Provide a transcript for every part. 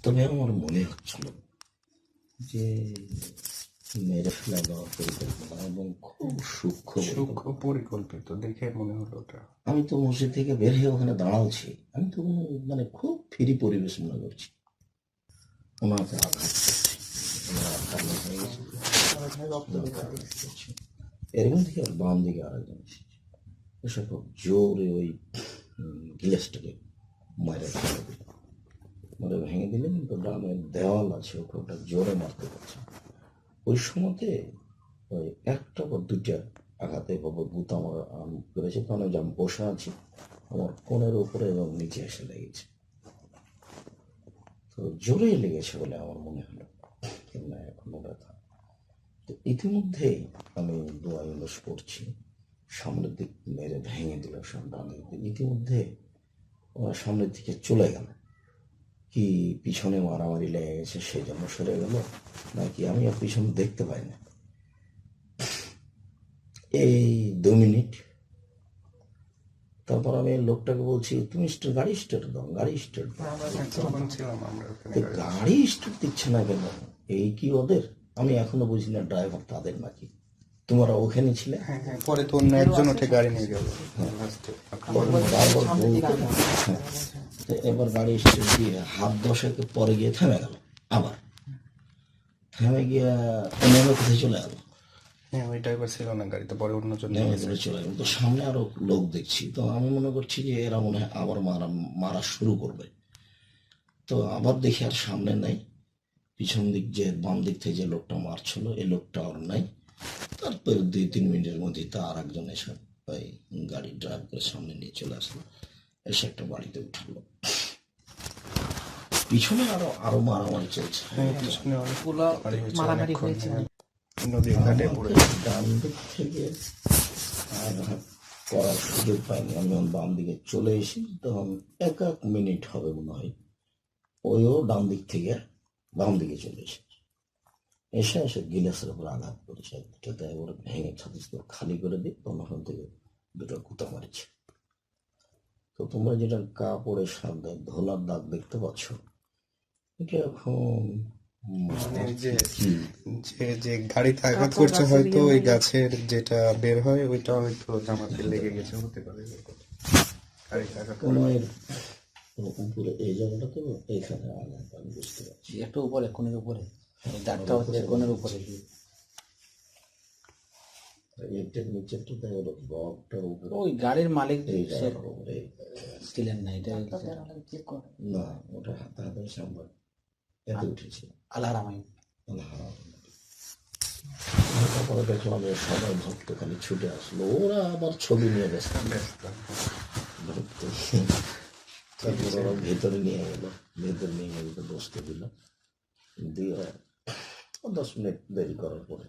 তবে আমার মনে হচ্ছিল যে মেরে ফেলা দেওয়ার পরিকল্পনা এবং খুব সূক্ষ্ম সূক্ষ্ম পরিকল্পিত দেখে মনে হলো ওটা। আমি তো মসজিদ থেকে বের হয়ে ওখানে দাঁড়াচ্ছি, আমি তো খুব ফ্রি পরিবেশ মনে করছি। ওনাকে আঘাত করছি, ওনার আঘাত হয়ে গেছে, এর মধ্যে আর বাম দিকে আরেকজন এসেছে, এসে খুব জোরে ওই গ্লাসটাকে মারে ভেঙে দিলেন। কিন্তু গ্রামের দেওয়াল আছে, ওকে ওটা জোরে মারতে পারছে। ওই সময়তে ওই একটা বা দুইটা আঘাতে বাবা গুতা আমার করেছে, কারণ যে আমি বসে আছি আমার কোণের উপরে এবং নিচে এসে লেগেছে। তো জোরে লেগেছে বলে আমার মনে হলো, না এখনো ব্যথা। তো ইতিমধ্যেই আমি দোয়া ইউজ করছি, সামনের দিক মেরে ভেঙে দিল সব ডান দিক। ইতিমধ্যে ওরা সামনের দিকে চলে গেল, কি পিছনে মারামারি লেগে গেছে সেই জন্য সরে গেল নাকি আমি আর পিছনে দেখতে পাই না। এই 2 মিনিট তারপর আমি লোকটাকে বলছি, তুমি গাড়ি স্টার্ট দাও, গাড়ি স্টার্ট দাও। গাড়ি স্টার্ট দিচ্ছে না কেন? এই কি ওদের? আমি এখনো বুঝি না ড্রাইভার তাদের নাকি তোমরা ওখানে ছিলে। পরে তো অন্য একজন উঠে গাড়ি নিয়ে গেল। এবার গাড়ি স্টার্ট দিয়ে হাত 10 পরে গিয়ে থেমে গেল, আবার থেমে গিয়ে অন্য কোথায় চলে গেল। হ্যাঁ, ওই ড্রাইভার ছিল না গাড়িতে, পরে অন্যজন চলে গেল। তো সামনে আরো লোক দেখছি, তো আমি মনে করছি যে এরা মনে হয় আবার মারা শুরু করবে। তো আবার দেখি আর সামনে নাই, পিছন দিক যে বাম দিক থেকে যে লোকটা মারছিল এই লোকটা আর নাই। তারপর 2-3 মিনিটের মধ্যে তার একজন এসে ওই গাড়ি ড্রাইভ করে সামনে নিয়ে চলে আসলো, এসে একটা বাড়িতে উঠালো। পিছনে আরো মারামারি চলছে। পিছনে মারামারি হয়েছে। নদীর ঘাটে পড়ে ডান দিক থেকে আঘাত করার সুযোগ পাইনি। আমি যখন বাম দিকে চলে এসি তখন 1 মিনিট হবে মনে হয়, ওইও ডান দিক থেকে বাম দিকে চলে এসেছে, এসে গিলাসের উপর আঘাত করেছে। এটাতে ওরা ভেঙে ছাতিস খালি করে দিই, তখন ওখান থেকে দুটো কুতা মারিছে। তো তোমরা যেটা কাপড়ের সামনে ধোলার দাগ দেখতে পাচ্ছ, এটা এখন যে গাড়িতে আঘাত করছে হয়তো ওই গাছের যেটা বের হয় ওইটা হয়তো জামাতে লেগে গেছে, হতে পারে। গাড়িতে আঘাত উপরে এই জায়গাটাতে এইখানে আঘাত আমি বুঝতে পারছি। একটু উপরে, কোণের উপরে, দাঁতটা হচ্ছে কোণের উপরে। এটার নিচেরটা হলো বকটার উপরে, ওই গাড়ির মালিক উপরে ছিলেন না, এটা না, ওটা হাতে সামনে এত উঠেছে। আলারামাই তারপরে দেখলাম সবাই ভক্ত খালি ছুটে আসলো, ওরা আবার ছবি নিয়ে ব্যস্ত। তারপর ওরা ভেতরে নিয়ে গেল, বসতে দিল, দিয়ে 10 মিনিট দেরি করার পরে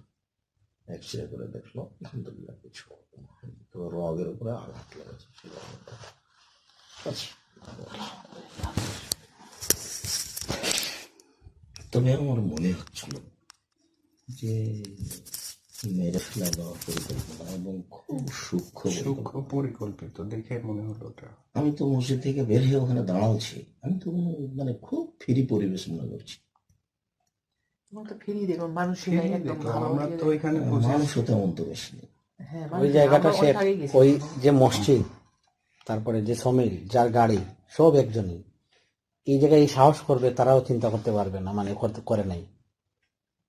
এক্সরে করে দেখলো আলহামদুলিল্লাহ কিছু, তো রগের উপরে আঘাত লেগেছে। তবে আমার মনে হচ্ছিল যে মেরে ফেলা দেওয়ার পরিকল্পনা এবং খুব সূক্ষ্ম পরিকল্পিত দেখে মনে হলো ওটা। আমি তো মসজিদ থেকে বের হয়ে ওখানে দাঁড়াচ্ছি, আমি তো খুব ফ্রি পরিবেশ মনে করছি। মানুষও তেমন তো বেশি নেই ওই জায়গাটা। সে ওই যে মসজিদ, তারপরে যে সমিল, যার গাড়ি, সব একজনই। এই জায়গায় এই সাহস করবে তারাও চিন্তা করতে পারবে না, মানে করে নাই।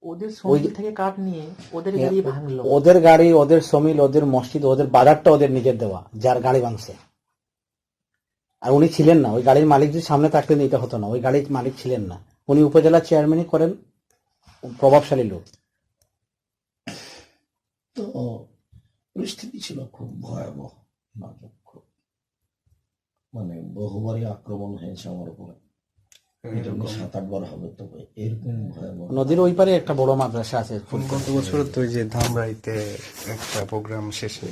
ওদের সমিল থেকে কাঠ নিয়ে ওদের গাড়ি ভাঙলো, ওদের গাড়ি, ওদের সমিল, ওদের মসজিদ, ওদের বাজারটা ওদের নিজের দেওয়া, যার গাড়ি ভাঙছে। আর উনি ছিলেন না, ওই গাড়ির মালিক যদি সামনে থাকতেন এটা হতো না। ওই গাড়ির মালিক ছিলেন না, উনি উপজেলা চেয়ারম্যানই করেন, প্রভাবশালী লোক। তো পরিস্থিতি ছিল খুব ভয়াবহ, খুব বহুবারই আক্রমণ হয়েছে আমার উপরে, 7-8 বার হবে। তবে এরকম ভয়াবহ নদীর ওই পারে একটা বড় মাদ্রাসা আছে। গত বছর তো ওই যে ধামরাইতে একটা প্রোগ্রাম শেষে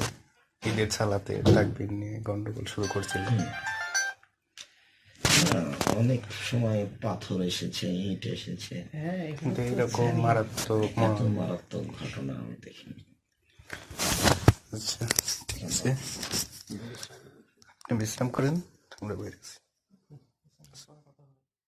ঈদের ছালাতে তাকবীর নিয়ে গন্ডগোল শুরু করছিল। অনেক সময় পাথর এসেছে, ইট এসেছে, কিন্তু এরকম মারাত্মক ঘটনা আমি দেখিনি। আচ্ছা, ঠিক আছে, আপনি বিশ্রাম করেন, আমরা বেরিয়েছি।